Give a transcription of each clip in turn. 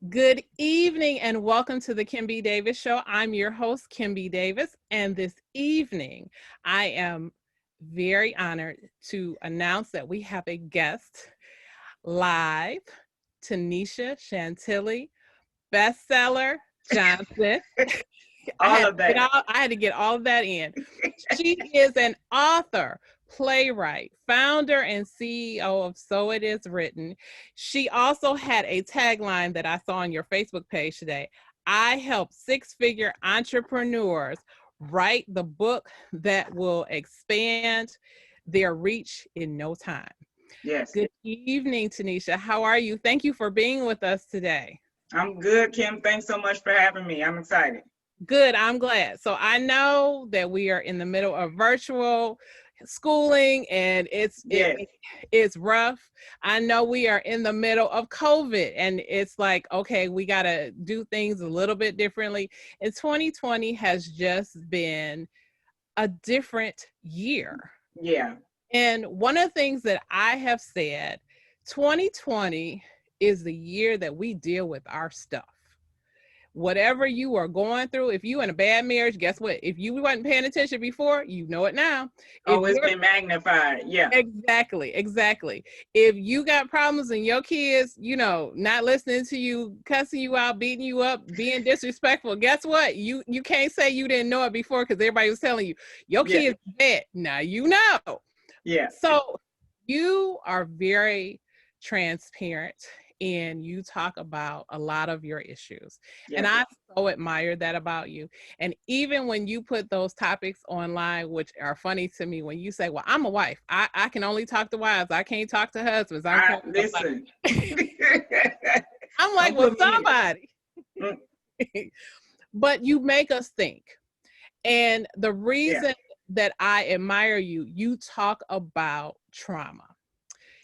Good evening and welcome to the Kim B. Davis Show. I'm your host, Kim B. Davis, and this evening I am very honored to announce that we have a guest live, Tenita Chantilly, Bestseller Johnson. All of that. I had to get all of that in. She is an author, playwright, founder, and CEO of So It Is Written. She also had a tagline that I saw on your Facebook page today. I help six-figure entrepreneurs write the book that will expand their reach in no time. Yes. Good evening, Tanisha. How are you? Thank you for being with us today. I'm good, Kim. Thanks so much for having me. I'm excited. Good, I'm glad. So I know that we are in the middle of virtual schooling and Yes. it's rough. I know we are in the middle of COVID and it's like, okay, we got to do things a little bit differently. And 2020 has just been a different year. Yeah. And one of the things that I have said, 2020 is the year that we deal with our stuff. Whatever you are going through, if you in a bad marriage, guess what? If you wasn't paying attention before, you know it now. If Oh, it's been magnified. Yeah. exactly. If you got problems and your kids, not listening to you, cussing you out, beating you up, being disrespectful, guess what? You can't say you didn't know it before because everybody was telling you your Yeah. kid's bad. Now you know. Yeah. So you are very transparent and you talk about a lot of your issues. And Yes. I so admire that about you. And even when you put those topics online, which are funny to me, when you say, well, I'm a wife, I can only talk to wives. I can't talk to husbands. I listen. I'm like, Don't well, put me somebody. in. But you make us think. And the Yeah. reason that I admire you, you talk about trauma.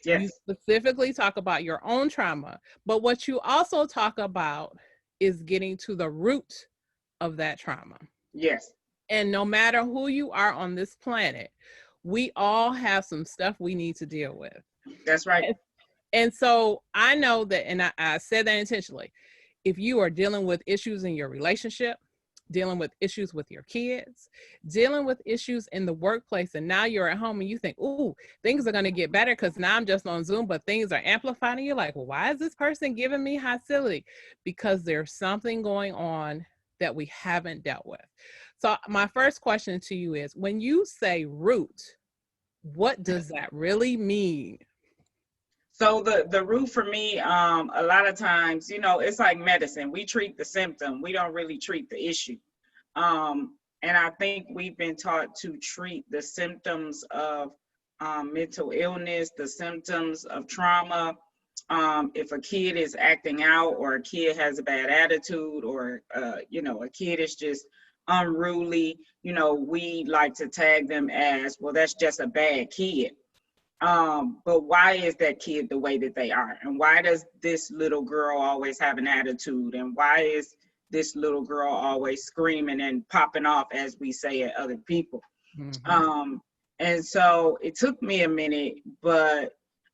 You Yes. specifically talk about your own trauma, but what you also talk about is getting to the root of that trauma. Yes. And no matter who you are on this planet, we all have some stuff we need to deal with. That's right. And so I know that, and I said that intentionally, if you are dealing with issues in your relationship, dealing with issues with your kids, dealing with issues in the workplace, and now you're at home and you think, ooh, things are going to get better because now I'm just on Zoom, but things are amplified. And you're like, well, why is this person giving me hostility? Because there's something going on that we haven't dealt with. So my first question to you is, when you say root, what does that really mean? So the root for me, a lot of times, it's like medicine. We treat the symptom. We don't really treat the issue. And I think we've been taught to treat the symptoms of mental illness, the symptoms of trauma. If a kid is acting out, or a kid has a bad attitude, or a kid is just unruly, we like to tag them as, well, that's just a bad kid. But why is that kid the way that they are? And why does this little girl always have an attitude? And why is this little girl always screaming and popping off, as we say, at other people? Mm-hmm. And so it took me a minute, but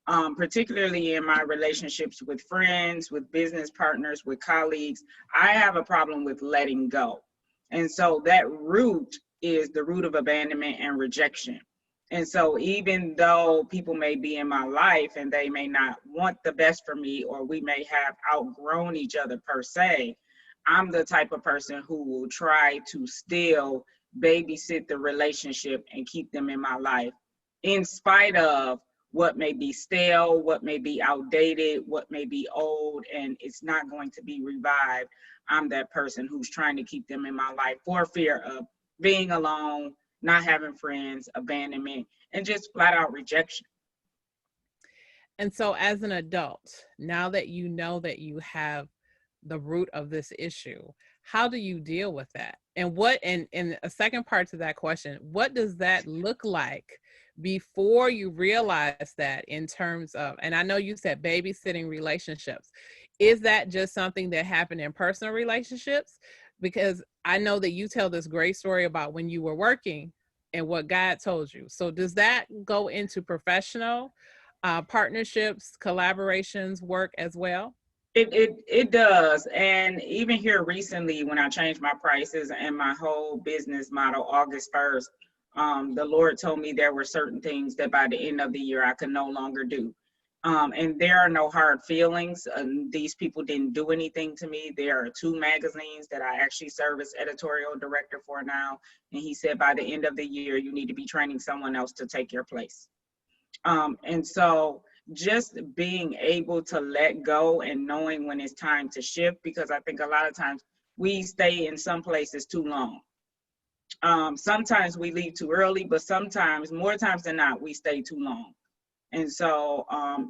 particularly in my relationships with friends, with business partners, with colleagues, I have a problem with letting go. And so that root is the root of abandonment and rejection. And so even though people may be in my life and they may not want the best for me, or we may have outgrown each other per se, I'm the type of person who will try to still babysit the relationship and keep them in my life, in spite of what may be stale, what may be outdated, what may be old, and it's not going to be revived. I'm that person who's trying to keep them in my life for fear of being alone, not having friends, abandonment, and just flat out rejection. And so as an adult, now that you know that you have the root of this issue, how do you deal with that? And and a second part to that question, what does that look like before you realize that, in terms of, and I know you said babysitting relationships, is that just something that happened in personal relationships? Because I know that you tell this great story about when you were working and what God told you. So does that go into professional partnerships, collaborations, work as well? It does. And even here recently, when I changed my prices and my whole business model August 1st, the Lord told me there were certain things that by the end of the year I could no longer do. And there are no hard feelings. These people didn't do anything to me. There are two magazines that I actually serve as editorial director for now. And he said by the end of the year, you need to be training someone else to take your place. And so just being able to let go and knowing when it's time to shift, because I think a lot of times we stay in some places too long. Sometimes we leave too early, but sometimes, more times than not, we stay too long. And so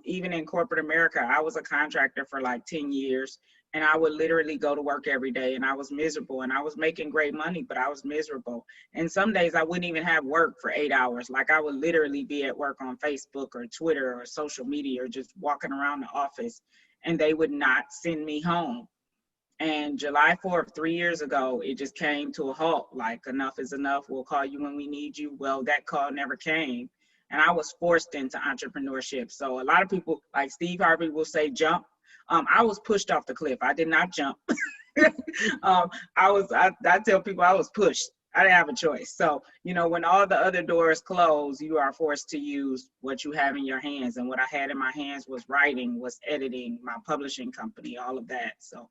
even in corporate America, I was a contractor for like 10 years, and I would literally go to work every day, and I was miserable, and I was making great money, but I was miserable. And some days I wouldn't even have work for 8 hours. Like I would literally be at work on Facebook or Twitter or social media or just walking around the office, and they would not send me home. And July 4th, 3 years ago, it just came to a halt. Like, enough is enough. We'll call you when we need you. Well, that call never came. And I was forced into entrepreneurship. So a lot of people, like Steve Harvey, will say jump. I was pushed off the cliff. I did not jump. I tell people I was pushed. I didn't have a choice. So, when all the other doors close, you are forced to use what you have in your hands. And what I had in my hands was writing, was editing, my publishing company, all of that. So.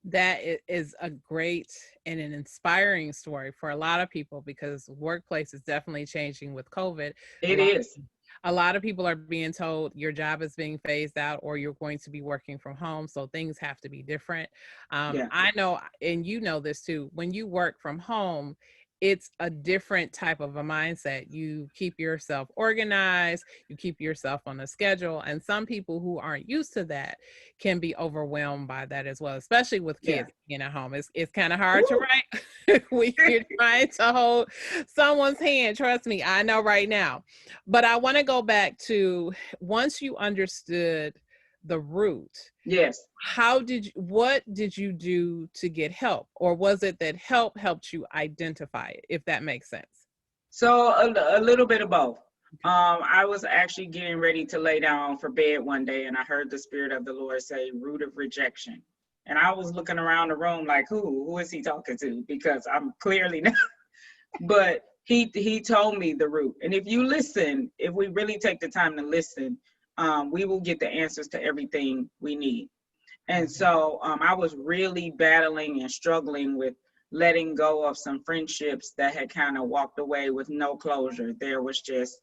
That is a great and an inspiring story for a lot of people, because workplace is definitely changing with COVID. It is. A lot of people are being told your job is being phased out or you're going to be working from home. So things have to be different. Yeah. I know, and you know this too, when you work from home, it's a different type of a mindset. You keep yourself organized, you keep yourself on a schedule. And some people who aren't used to that can be overwhelmed by that as well, especially with kids being at home. It's kind of hard to write when you're trying to hold someone's hand. Trust me, I know right now. But I want to go back to, once you understood the root. Yes. What did you do to get help? Or was it that help helped you identify it, if that makes sense? So a little bit of both. I was actually getting ready to lay down for bed one day, and I heard the Spirit of the Lord say, root of rejection. And I was looking around the room like, who is he talking to? Because I'm clearly not. But he told me the root. And if you listen, if we really take the time to listen, we will get the answers to everything we need. And so I was really battling and struggling with letting go of some friendships that had kind of walked away with no closure. There was just,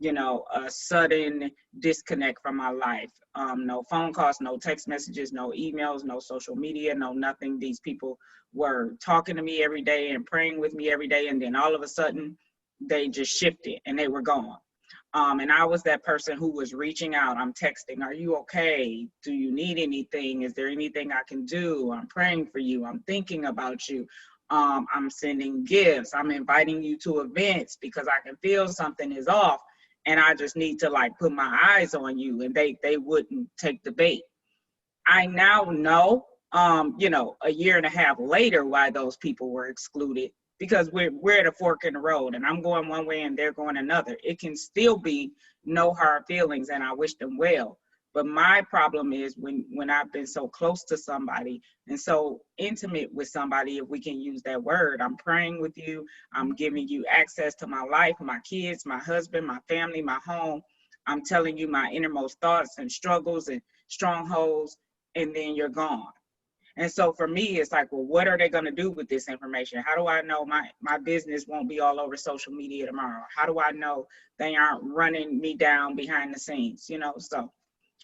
a sudden disconnect from my life. No phone calls, no text messages, no emails, no social media, no nothing. These people were talking to me every day and praying with me every day. And then all of a sudden, they just shifted and they were gone. And I was that person who was reaching out. I'm texting, are you okay? Do you need anything? Is there anything I can do? I'm praying for you. I'm thinking about you. I'm sending gifts. I'm inviting you to events because I can feel something is off. And I just need to put my eyes on you. And they wouldn't take the bait. I now know, a year and a half later, why those people were excluded. Because we're at a fork in the road, and I'm going one way and they're going another. It can still be no hard feelings, and I wish them well. But my problem is when I've been so close to somebody and so intimate with somebody, if we can use that word, I'm praying with you, I'm giving you access to my life, my kids, my husband, my family, my home. I'm telling you my innermost thoughts and struggles and strongholds, and then you're gone. And so for me, it's like, well, what are they going to do with this information? How do I know my business won't be all over social media tomorrow? How do I know they aren't running me down behind the scenes? So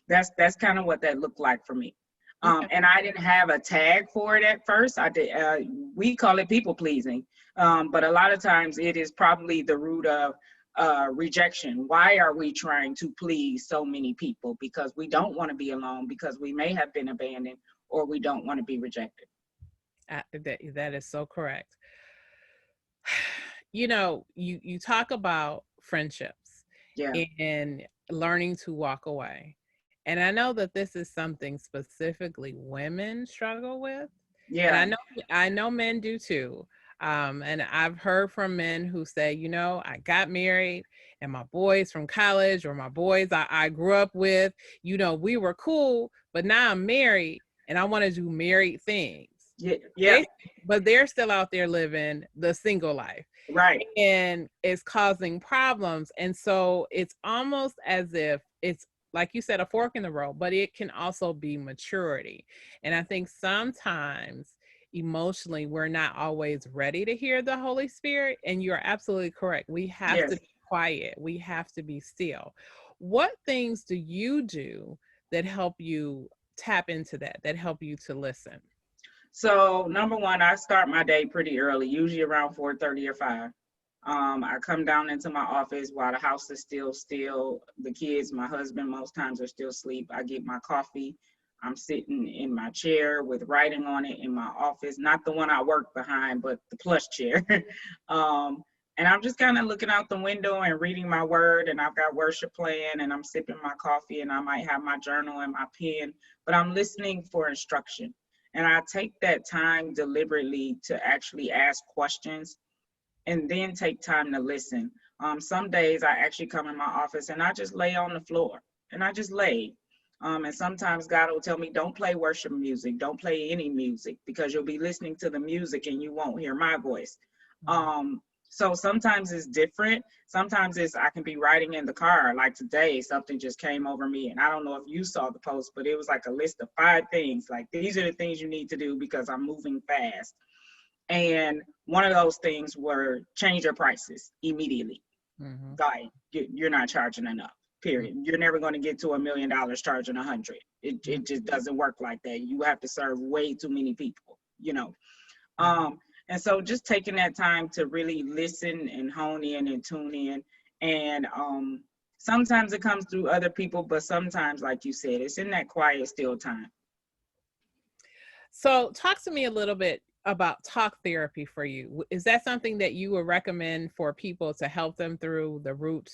that's kind of what that looked like for me. And I didn't have a tag for it at first. I did. We call it people pleasing, but a lot of times it is probably the root of rejection. Why are we trying to please so many people? Because we don't want to be alone, because we may have been abandoned, or we don't want to be rejected. That is so correct. You talk about friendships and learning to walk away. And I know that this is something specifically women struggle with. Yeah. And I know men do too. And I've heard from men who say, I got married and my boys from college, or my boys I grew up with, we were cool, but now I'm married and I want to do married things. Yeah, yeah, They, but they're still out there living the single life, right. and it's causing problems. And so it's almost as if it's, like you said, a fork in the road, but it can also be maturity. And I think sometimes emotionally we're not always ready to hear the Holy Spirit. And you're absolutely correct. We have to Yes. be quiet. We have to be still. What things do you do that help you tap into that help you to listen? So number one, I start my day pretty early, usually around 4:30 or 5. I come down into my office while the house is still still. The kids, my husband, most times are still asleep. I get my coffee. I'm sitting in my chair with writing on it in my office, not the one I work behind, but the plush chair. um, and I'm just kind of looking out the window and reading my word, and I've got worship playing, and I'm sipping my coffee, and I might have my journal and my pen, but I'm listening for instruction. And I take that time deliberately to actually ask questions and then take time to listen. Some days I actually come in my office and I just lay on the floor and I just lay. And sometimes God will tell me, don't play worship music, don't play any music, because you'll be listening to the music and you won't hear my voice. So sometimes it's different. Sometimes I can be writing in the car. Like today, something just came over me, and I don't know if you saw the post, but it was like a list of 5 things. Like, these are the things you need to do because I'm moving fast. And one of those things were change your prices immediately. Mm-hmm. Like, you're not charging enough, period. You're never going to get to $1 million charging 100. It just doesn't work like that. You have to serve way too many people. And so just taking that time to really listen and hone in and tune in. And sometimes it comes through other people, but sometimes, like you said, it's in that quiet, still time. So talk to me a little bit about talk therapy for you. Is that something that you would recommend for people to help them through the root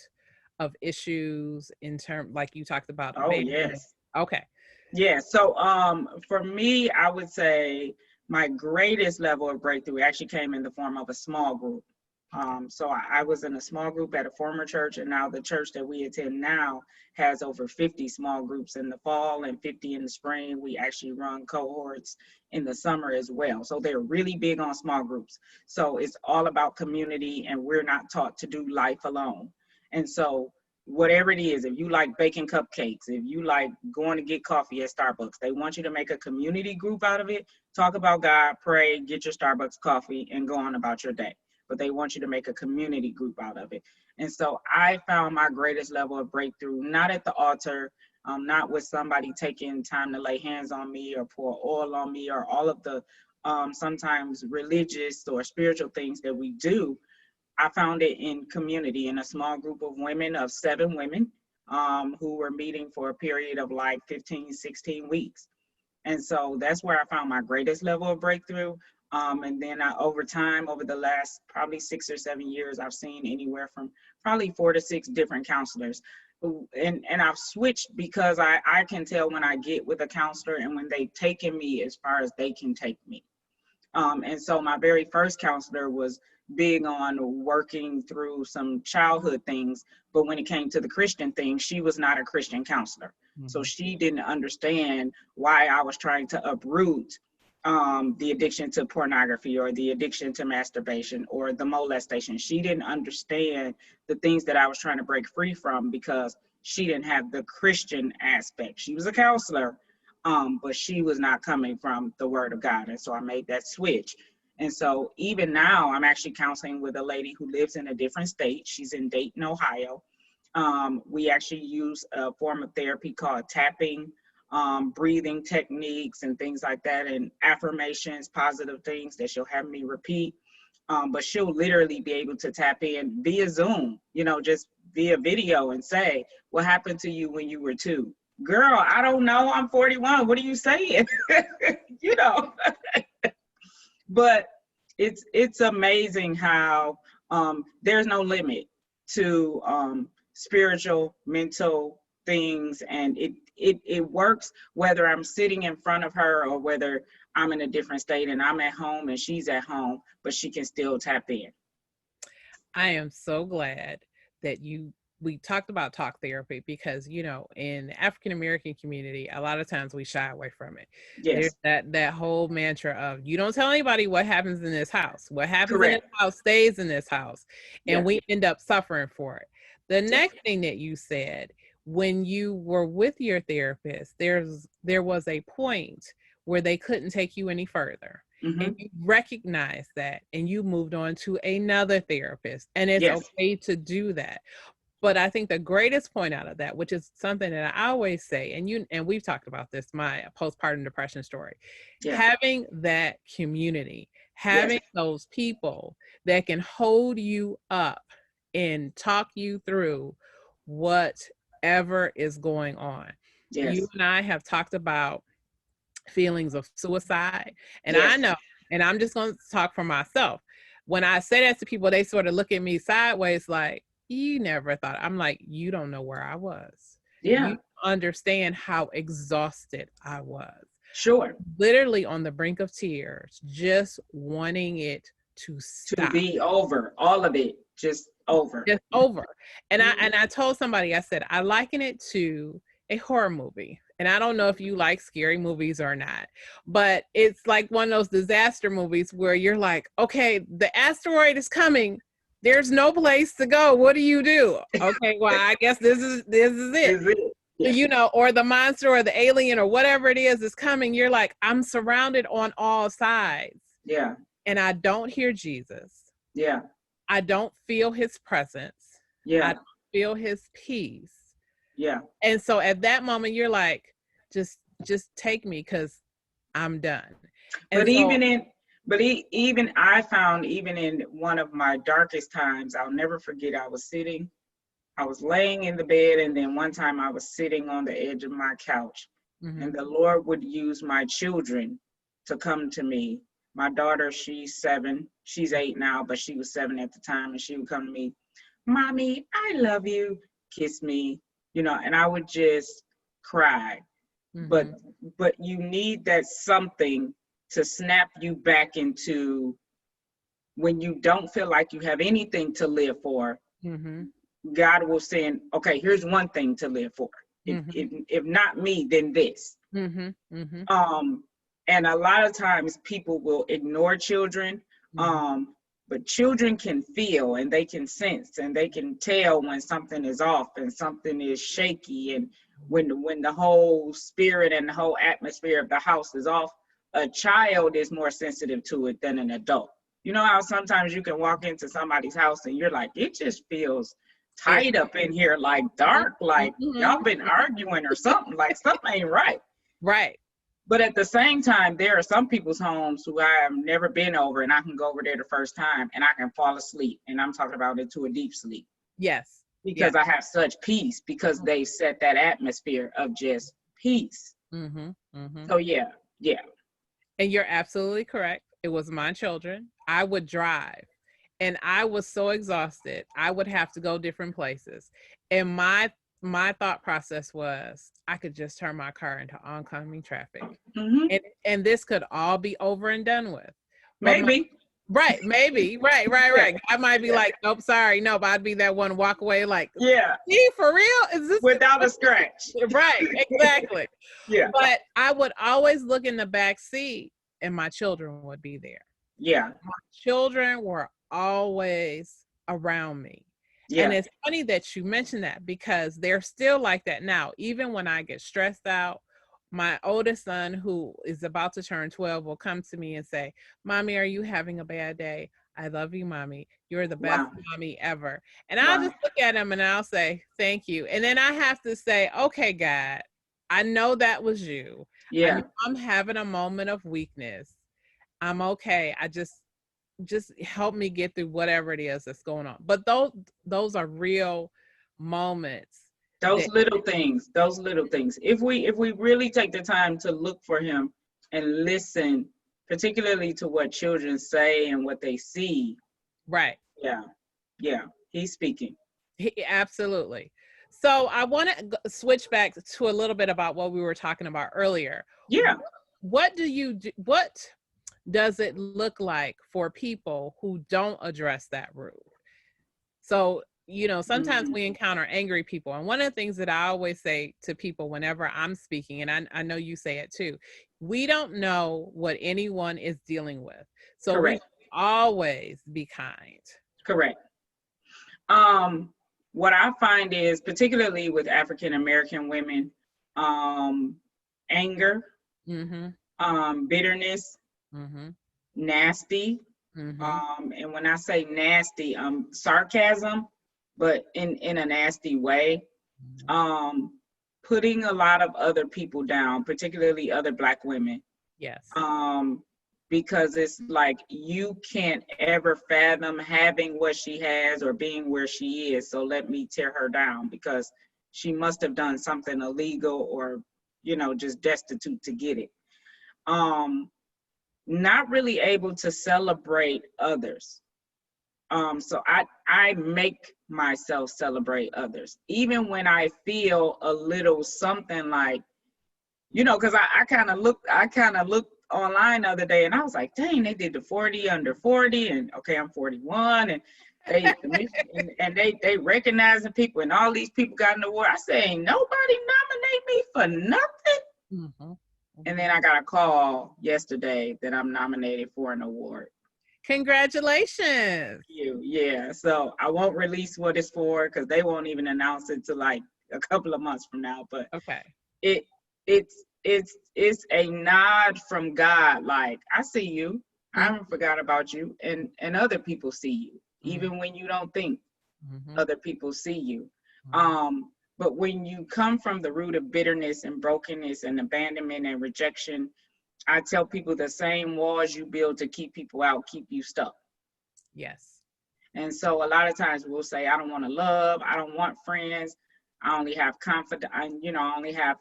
of issues, in term, like you talked about Oh, abandonment? yes. Okay. Yeah. So for me, I would say my greatest level of breakthrough actually came in the form of a small group. So I was in a small group at a former church, and now the church that we attend now has over 50 small groups in the fall and 50 in the spring. We actually run cohorts in the summer as well. So they're really big on small groups. So it's all about community, and we're not taught to do life alone. And so whatever it is, if you like baking cupcakes, if you like going to get coffee at Starbucks, they want you to make a community group out of it. Talk about God, pray, get your Starbucks coffee, and go on about your day. But they want you to make a community group out of it. And so I found my greatest level of breakthrough, not at the altar, not with somebody taking time to lay hands on me or pour oil on me, or all of the sometimes religious or spiritual things that we do. I found it in community, in a small group of women, of 7 women, who were meeting for a period of like 15, 16 weeks. And so that's where I found my greatest level of breakthrough. And then over time, over the last probably 6 or 7 years, I've seen anywhere from probably 4 to 6 different counselors. And I've switched because I can tell when I get with a counselor and when they've taken me as far as they can take me. And so my very first counselor was big on working through some childhood things, but when it came to the Christian thing, she was not a Christian counselor. So she didn't understand why I was trying to uproot the addiction to pornography or the addiction to masturbation or the molestation. She didn't understand the things that I was trying to break free from because she didn't have the Christian aspect. She was a counselor, but she was not coming from the Word of God. And so I made that switch. And so even now, I'm actually counseling with a lady who lives in a different state. She's in Dayton, Ohio. We actually use a form of therapy called tapping, breathing techniques and things like that, and affirmations, positive things that she'll have me repeat. But she'll literally be able to tap in via Zoom, just via video, and say, what happened to you when you were 2? Girl, I don't know. I'm 41. What are you saying? you know. But it's amazing how there's no limit to spiritual, mental things, and it works whether I'm sitting in front of her or whether I'm in a different state and I'm at home and she's at home, but she can still tap in. I am so glad that you we talked about talk therapy because, you know, in the African American community, a lot of times we shy away from it. There's Yes. that whole mantra of you don't tell anybody what happens in this house. What happens in this Correct. house stays in this house, and Yeah. we end up suffering for it. The Yeah. next thing that you said, when you were with your therapist, there was a point where they couldn't take you any further. And Mm-hmm. you recognize that and you moved on to another therapist. And it's Yes. okay to do that. But I think the greatest point out of that, which is something that I always say, and we've talked about this, my postpartum depression story, Yeah. having that community, Yes. having those people that can hold you up and talk you through whatever is going on. You Yes. and I have talked about feelings of suicide. And I Yes. know, and I'm just going to talk for myself. When I say that to people, they sort of look at me sideways like, you never thought. I'm like, you don't know where I was. Yeah. You understand how exhausted I was. Sure. Literally on the brink of tears, just wanting it to To stop. be over. All of it. Just over. Just over. And Mhm. I told somebody, I said, I liken it to a horror movie. And I don't know if you like scary movies or not, but it's like one of those disaster movies where you're like, okay, the asteroid is coming. There's no place to go. What do you do? Okay, well, I guess this is it. Is it? Yeah. You know, or the monster or the alien or whatever it is coming. You're like, I'm surrounded on all sides. Yeah. And I don't hear Jesus. Yeah. I don't feel his presence. I Yeah. don't feel his peace. Yeah. And so at that moment, you're like, just take me because I'm done. And But so, even I found, even in one of my darkest times, I'll never forget, I was laying in the bed, and then one time I was sitting on the edge of my couch, and the Lord would use my children to come to me. My daughter, she's 7, she's 8 now, but she was 7 at the time, and she would come to me, Mommy, I love you, kiss me, and I would just cry. But you need that something to snap you back into when you don't feel like you have anything to live for. God will send, okay, here's one thing to live for. If not me, then this. And a lot of times people will ignore children, but children can feel and they can sense and they can tell when something is off and something is shaky, and when the whole spirit and the whole atmosphere of the house is off. A child is more sensitive to it than an adult. You know how sometimes you can walk into somebody's house and you're like, it just feels tight up in here, like dark, like y'all been arguing or something, like something ain't right. Right. But at the same time, there are some people's homes who I have never been over, and I can go over there the first time and I can fall asleep, and I'm talking about into a deep sleep. Yes. Because I have such peace, because they set that atmosphere of just peace. So yeah. And you're absolutely correct. It was my children. I would drive and I was so exhausted. I would have to go different places. And my thought process was I could just turn my car into oncoming traffic. And this could all be over and done with. But maybe. Maybe. Right. I might be like, nope, sorry. Nope. I'd be that one walk away like, yeah. For real? Is this without a scratch? Right. Exactly. Yeah. But I would always look in the back seat and my children would be there. Yeah. My children were always around me. Yeah. And it's funny that you mentioned that because they're still like that now. Even when I get stressed out, my oldest son, who is about to turn 12, will come to me and say, Mommy, are you having a bad day? I love you, Mommy. You're the best mommy ever. And I'll just look at him and I'll say, thank you. And then I have to say, okay, God, I know that was you. Yeah. I know I'm having a moment of weakness. I'm okay. I just help me get through whatever it is that's going on. But those are real moments. Those little things. If we really take the time to look for him and listen, particularly to what children say and what they see. Right. Yeah. He's speaking. Absolutely. So I want to switch back to a little bit about what we were talking about earlier. Yeah. What do you do? What does it look like for people who don't address that root? So you know, sometimes Mm, we encounter angry people. And one of the things that I always say to people whenever I'm speaking, and I know you say it too, we don't know what anyone is dealing with. So we should correct. always be kind. Correct. Um, what I find is, particularly with African American women, um, anger, Mm-hmm. bitterness, Mm-hmm. nasty. Mm-hmm. And when I say nasty, sarcasm, but in a nasty way. Mm-hmm. Um, Putting a lot of other people down, particularly other Black women, Yes. um, because it's like you can't ever fathom having what she has or being where she is. So let me tear her down because she must have done something illegal or, just destitute to get it. Um, Not really able to celebrate others. So I make myself celebrate others, even when I feel a little something like, because I kind of looked online the other day and I was like, dang, they did the 40 under 40, and okay, I'm 41, and they recognizing people, and all these people got an award. I say, ain't nobody nominate me for nothing. Mm-hmm. And Mm-hmm. then I got a call yesterday that I'm nominated for an award. Congratulations. Yeah. So I won't release what it's for because they won't even announce it till like a couple of months from now. But Okay. it it's a nod from God. Like, I see you. I Mm-hmm. haven't forgot about you, and other people see you, even when you don't think Mm-hmm. other people see you. Mm-hmm. But when you come from the root of bitterness and brokenness and abandonment and rejection, I tell people the same walls you build to keep people out keep you stuck. Yes. And so a lot of times we'll say, I don't want to love, I don't want friends, I only have confident, I only have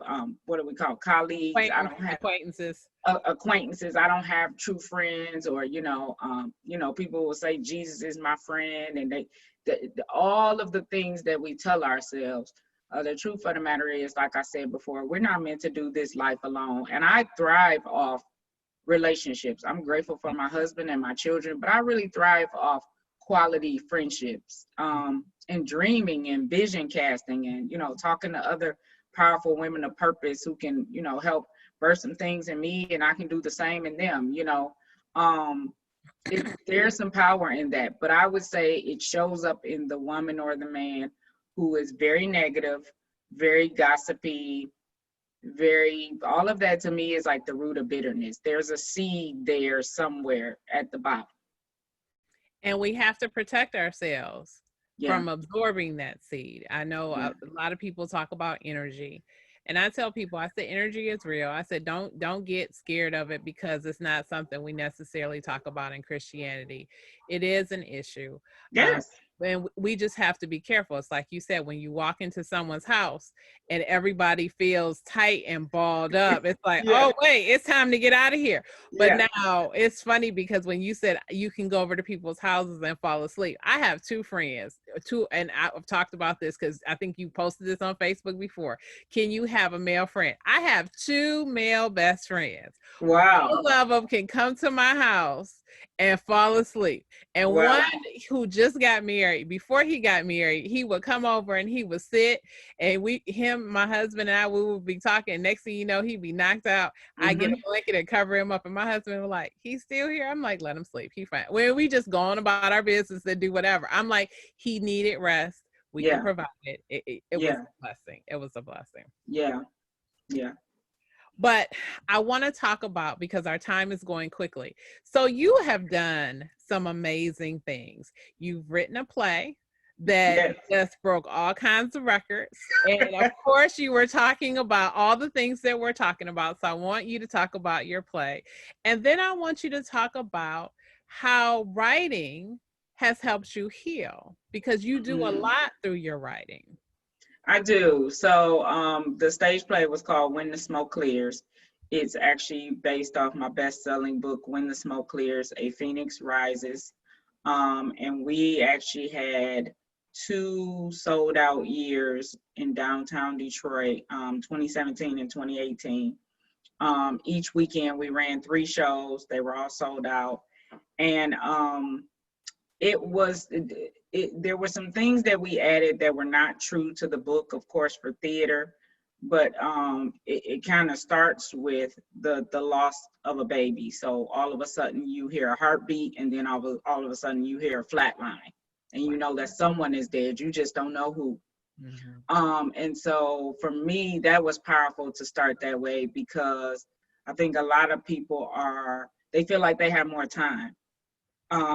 what do we call colleagues, I don't have Acquaintances. acquaintances, I don't have true friends, or people will say Jesus is my friend, and all of the things that we tell ourselves. The truth of the matter is, like I said before, we're not meant to do this life alone. And I thrive off relationships. I'm grateful for my husband and my children, but I really thrive off quality friendships, and dreaming and vision casting, and talking to other powerful women of purpose who can help birth some things in me, and I can do the same in them. Um, there's some power in that, but I would say it shows up in the woman or the man who is very negative, very gossipy, very, all of that to me is like the root of bitterness. There's a seed there somewhere at the bottom. And we have to protect ourselves Yeah, from absorbing that seed. I know yeah, a lot of people talk about energy. And I tell people, I said, energy is real. I said, don't get scared of it because it's not something we necessarily talk about in Christianity. It is an issue. Um, yes, and we just have to be careful. It's like you said, when you walk into someone's house and everybody feels tight and balled up, it's like, yeah, oh, wait, it's time to get out of here. But yeah. now it's funny because when you said you can go over to people's houses and fall asleep, I have two friends, and I've talked about this because I think you posted this on Facebook before. Can you have a male friend? I have two male best friends. Wow, Both of them can come to my house and fall asleep. And one wow. who just got married, before he got married, he would come over and he would sit, and my husband and I, we would be talking. Next thing you know, he'd be knocked out. I get a Hmm. blanket and cover him up, and my husband was like, "He's still here." I'm like, "Let him sleep. He's fine." When we just go on about our business and do whatever. I'm like, he needed rest. We can Yeah, provide it. It was yeah, a blessing. It was a blessing. yeah, yeah. But I want to talk about, because our time is going quickly. So you have done some amazing things. You've written a play that Yes. just broke all kinds of records. And of course, you were talking about all the things that we're talking about. So I want you to talk about your play. And then I want you to talk about how writing has helped you heal, because you do a Mhm. lot through your writing. I do. So the stage play was called When the Smoke Clears. It's actually based off my best-selling book, When the Smoke Clears, A Phoenix Rises. And we actually had two sold out years in downtown Detroit, 2017 and 2018. Each weekend we ran 3 shows. They were all sold out. And it was there were some things that we added that were not true to the book, of course, for theater, but it kind of starts with the loss of a baby. So all of a sudden you hear a heartbeat, and then all of a sudden you hear a flat line, and you know that someone is dead, you just don't know who. And so for me, that was powerful to start that way, because I think a lot of people they feel like they have more time.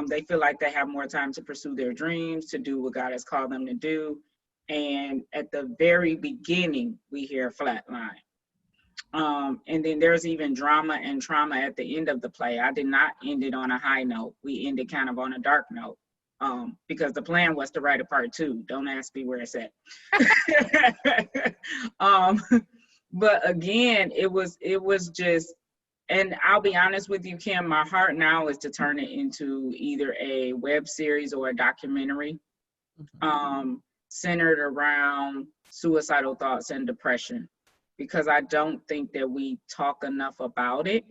They feel like they have more time to pursue their dreams, to do what God has called them to do. And at the very beginning, we hear a flat line. And then there's even drama and trauma at the end of the play. I did not end it on a high note. We ended kind of on a dark note, because the plan was to write a part 2. Don't ask me where it's at. But again, it was just, and I'll be honest with you, Kim, my heart now is to turn it into either a web series or a documentary, centered around suicidal thoughts and depression, because I don't think that we talk enough about it,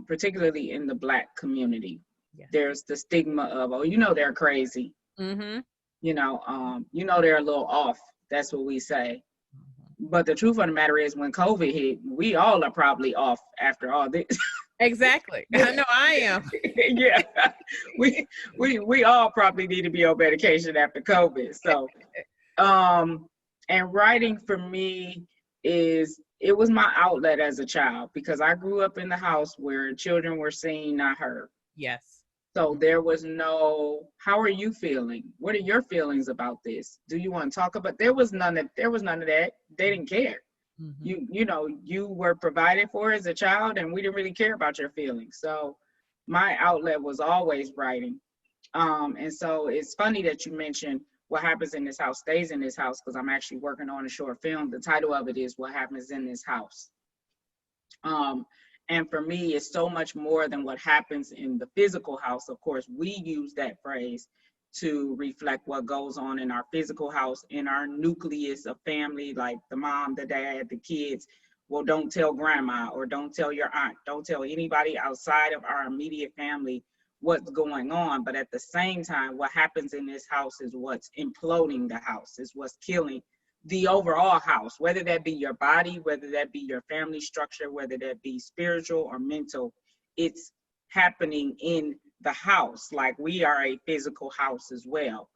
particularly in the Black community. Yeah. There's the stigma of, oh, they're crazy. They're a little off. That's what we say. But the truth of the matter is, when COVID hit, we all are probably off after all this. Exactly. I know I am. Yeah. We all probably need to be on medication after COVID. So, and writing for me it was my outlet as a child, because I grew up in the house where children were seen, not heard. Yes. So there was no, how are you feeling? What are your feelings about this? Do you want to talk about? There was none of that. They didn't care. You were provided for as a child, and we didn't really care about your feelings. So my outlet was always writing. And so it's funny that you mentioned What Happens in This House Stays in This House, because I'm actually working on a short film. The title of it is What Happens in This House. And for me, it's so much more than what happens in the physical house. Of course, we use that phrase to reflect what goes on in our physical house, in our nucleus of family, like the mom, the dad, the kids. Well, don't tell grandma, or don't tell your aunt, don't tell anybody outside of our immediate family what's going on. But at the same time, what happens in this house is what's imploding the house, is what's killing the overall house, whether that be your body, whether that be your family structure, whether that be spiritual or mental. It's happening in the house. Like, we are a physical house as well.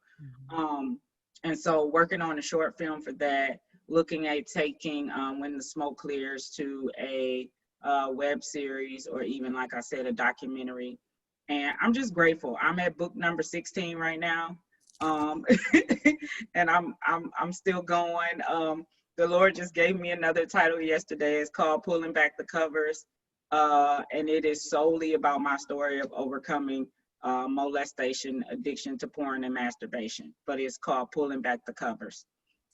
And so working on a short film for that, looking at taking When the Smoke Clears to a web series, or even, like I said, a documentary. And I'm just grateful. I'm at book number 16 right now. And I'm still going. The Lord just gave me another title yesterday. It's called Pulling Back the Covers. And it is solely about my story of overcoming molestation, addiction to porn, and masturbation. But it's called Pulling Back the Covers.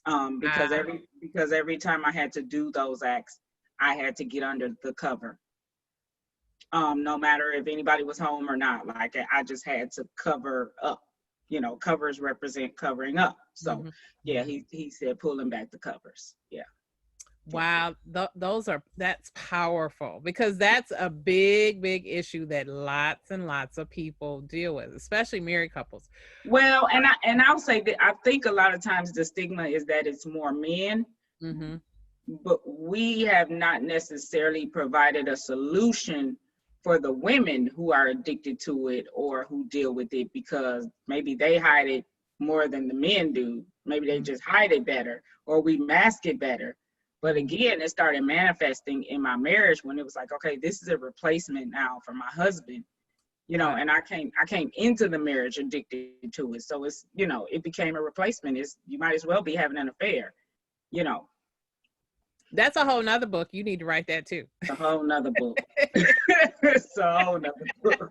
Because every time I had to do those acts, I had to get under the cover. No matter if anybody was home or not. Like, I just had to cover up. Covers represent covering up. So yeah, he said pulling back the covers. Yeah. Wow. That's powerful, because that's a big issue that lots and lots of people deal with, especially married couples. Well, and I'll say that I think a lot of times the stigma is that it's more men, but we have not necessarily provided a solution for the women who are addicted to it or who deal with it, because maybe they hide it more than the men do. Maybe they just hide it better, or we mask it better. But again, it started manifesting in my marriage when it was like, okay, this is a replacement now for my husband, and I came into the marriage addicted to it. So it's, it became a replacement. You might as well be having an affair, That's a whole nother book. You need to write that too. A whole nother book. It's a whole nother book.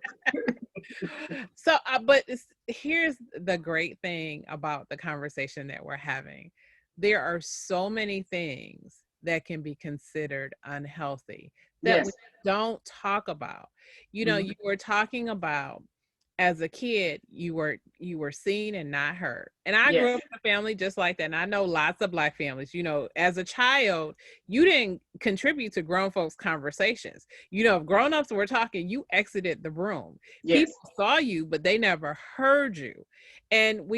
So, but here's the great thing about the conversation that we're having. There are so many things that can be considered unhealthy that we don't talk about. You were talking about as a kid, you were seen and not heard. And I grew Yes. up in a family just like that. And I know lots of Black families. As a child, you didn't contribute to grown folks' conversations. If grown-ups were talking, you exited the room. Yes. People saw you, but they never heard you. And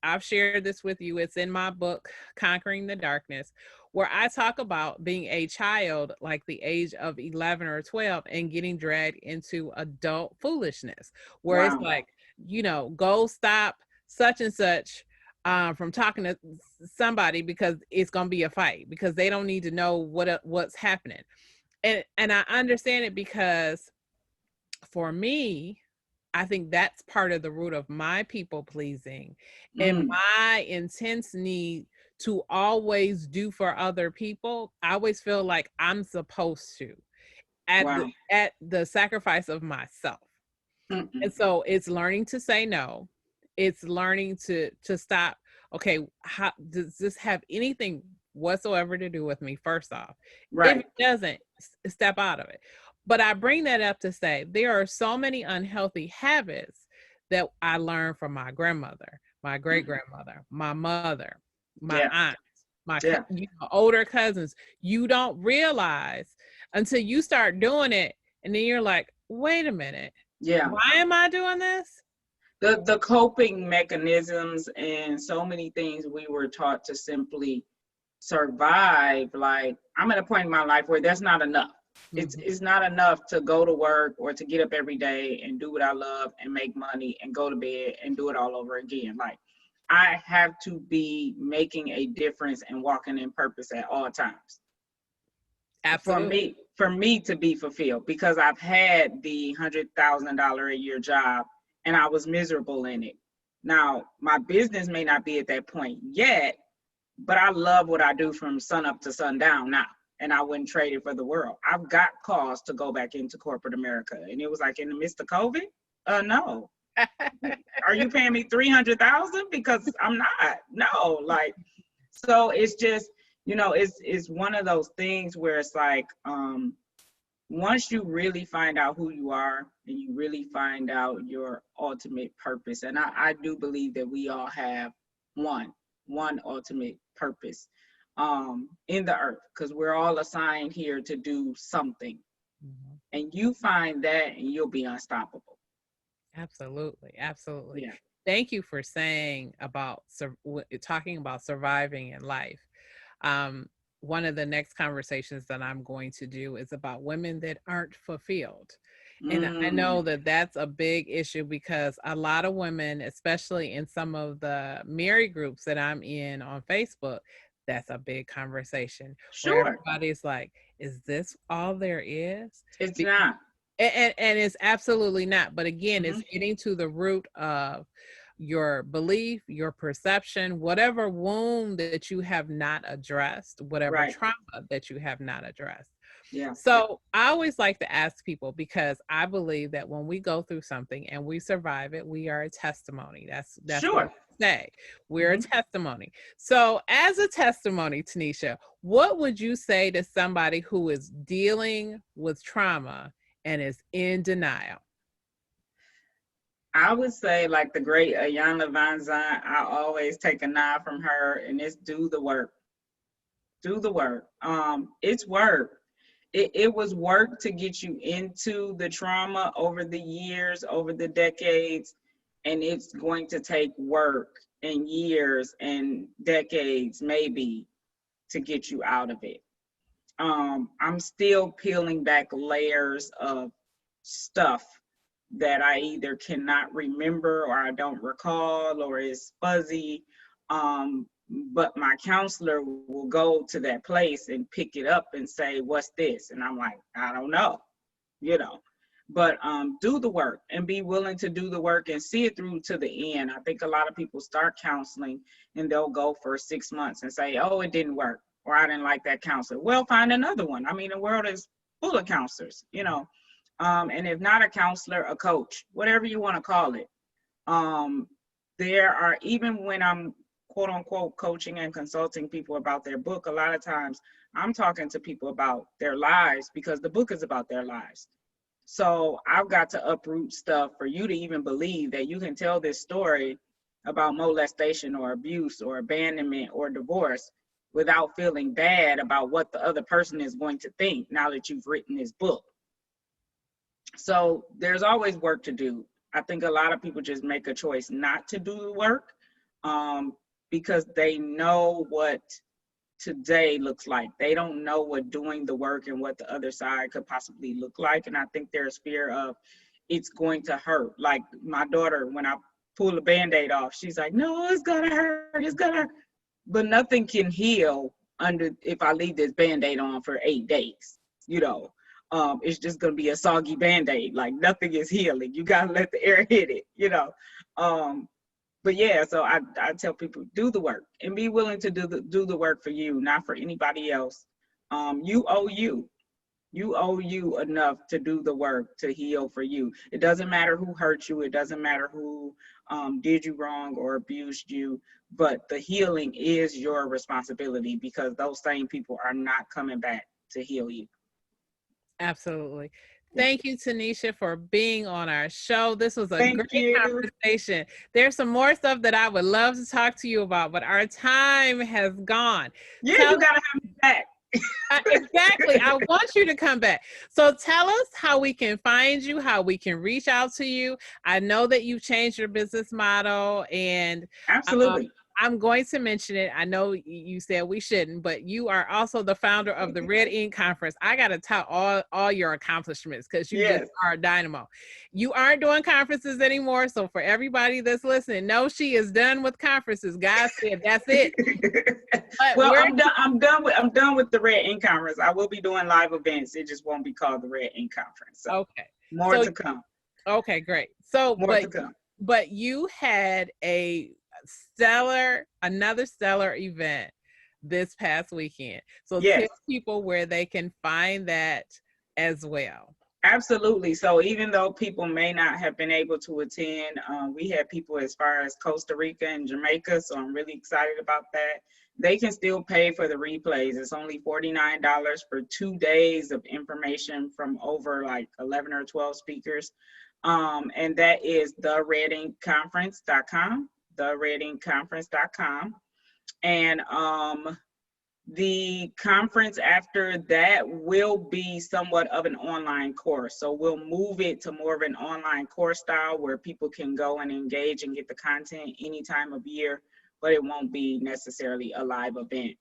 I've shared this with you. It's in my book, Conquering the Darkness, where I talk about being a child, like the age of 11 or 12, and getting dragged into adult foolishness, where it's Wow. like, go stop such and such from talking to somebody because it's going to be a fight, because they don't need to know what's happening. And I understand it, because for me, I think that's part of the root of my people pleasing and my intense need to always do for other people. I always feel like I'm supposed to, Wow. at the sacrifice of myself. Mm-mm. And so it's learning to say no. It's learning to stop. Okay, how does this have anything whatsoever to do with me? First off, if Right. it doesn't, step out of it. But I bring that up to say there are so many unhealthy habits that I learned from my grandmother, my great grandmother, my mother, my Yeah. aunt, my Yeah. older cousins. You don't realize until you start doing it, and then you're like, wait a minute, Yeah. why am I doing this? The coping mechanisms and so many things we were taught to simply survive. Like, I'm at a point in my life where that's not enough. It's not enough to go to work or to get up every day and do what I love and make money and go to bed and do it all over again. Like, I have to be making a difference and walking in purpose at all times. Absolutely. For me to be fulfilled, because I've had the $100,000 a year job and I was miserable in it. Now, my business may not be at that point yet, but I love what I do from sun up to sundown now, and I wouldn't trade it for the world. I've got calls to go back into corporate America, and it was like, in the midst of COVID, no. Are you paying me $300,000? Because I'm not. No, like, so it's just, it's one of those things where it's like, once you really find out who you are and you really find out your ultimate purpose, and I do believe that we all have one ultimate purpose in the earth, because we're all assigned here to do something. And you find that and you'll be unstoppable. Absolutely. Absolutely. Yeah. Thank you for saying talking about surviving in life. One of the next conversations that I'm going to do is about women that aren't fulfilled. And I know that that's a big issue, because a lot of women, especially in some of the married groups that I'm in on Facebook, that's a big conversation. Where Sure. everybody's like, is this all there is? It's not. And it's absolutely not. But again, Mhm. it's getting to the root of your belief, your perception, whatever wound that you have not addressed, whatever Right. trauma that you have not addressed. Yeah. So I always like to ask people, because I believe that when we go through something and we survive it, we are a testimony. That's what Sure. we say. We're a testimony. So as a testimony, Tanisha, what would you say to somebody who is dealing with trauma and is in denial? I would say, like the great Ayanna Van Zandt, I always take a nod from her, and it's do the work. Do the work. It's work. It was work to get you into the trauma over the years, over the decades, and it's going to take work and years and decades maybe to get you out of it. I'm still peeling back layers of stuff that I either cannot remember or I don't recall or is fuzzy. But my counselor will go to that place and pick it up and say, what's this? And I'm like, I don't know, But do the work and be willing to do the work and see it through to the end. I think a lot of people start counseling and they'll go for 6 months and say, oh, it didn't work, or I didn't like that counselor. Well, find another one. I mean, the world is full of counselors, and if not a counselor, a coach, whatever you want to call it. There are, even when I'm quote unquote coaching and consulting people about their book, a lot of times I'm talking to people about their lives, because the book is about their lives. So I've got to uproot stuff for you to even believe that you can tell this story about molestation or abuse or abandonment or divorce without feeling bad about what the other person is going to think now that you've written this book. So there's always work to do. I think a lot of people just make a choice not to do the work, because they know what today looks like. They don't know what doing the work and what the other side could possibly look like. And I think there's fear of it's going to hurt. Like my daughter, when I pull a Band-Aid off, she's like, no, it's gonna hurt, it's gonna hurt. But nothing can heal under if I leave this Band-Aid on for 8 days, you know. It's just gonna be a soggy Band-Aid. Like nothing is healing. You gotta let the air hit it, you know. But yeah, so I tell people, do the work and be willing to do the work for you, not for anybody else. You owe you. You owe you enough to do the work to heal for you. It doesn't matter who hurt you. It doesn't matter who did you wrong or abused you. But the healing is your responsibility, because those same people are not coming back to heal you. Absolutely. Thank you, Tanisha, for being on our show. This was a Thank great you. conversation. There's some more stuff that I would love to talk to you about, but our time has gone. Yeah, you gotta have me back. Exactly. I want you to come back. So tell us how we can find you, how we can reach out to you. I know that you've changed your business model, and Absolutely. I'm going to mention it. I know you said we shouldn't, but you are also the founder of the Red Ink Conference. I got to tout all your accomplishments, because you just are a dynamo. You aren't doing conferences anymore. So for everybody that's listening, no, she is done with conferences. God said that's it. Well, I'm done with the Red Ink Conference. I will be doing live events. It just won't be called the Red Ink Conference. So okay. More to come. Okay, great. So more to come. But you had another stellar event this past weekend. So tell people where they can find that as well. Absolutely. So even though people may not have been able to attend, we had people as far as Costa Rica and Jamaica. So I'm really excited about that. They can still pay for the replays. It's only $49 for 2 days of information from over like 11 or 12 speakers. And that is thereadinkconference.com, thereadinkconference.com. And the conference after that will be somewhat of an online course. So we'll move it to more of an online course style where people can go and engage and get the content any time of year, but it won't be necessarily a live event.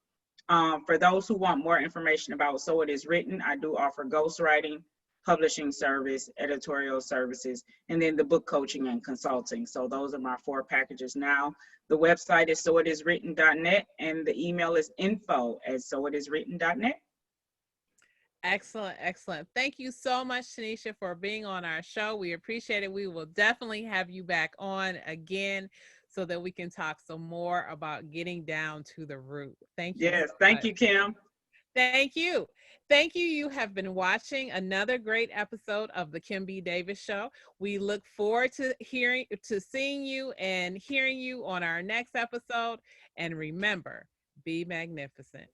For those who want more information about So It Is Written, I do offer ghostwriting, publishing service, editorial services, and then the book coaching and consulting. So those are my 4 packages now. The website is soitiswritten.net, and the email is info@soitiswritten.net. Excellent, excellent. Thank you so much, Tanisha, for being on our show. We appreciate it. We will definitely have you back on again so that we can talk some more about getting down to the root. Thank you. Yes, thank you, Kim. Thank you. Thank you. You have been watching another great episode of the Kim B. Davis Show. We look forward to seeing you and hearing you on our next episode. And remember, be magnificent.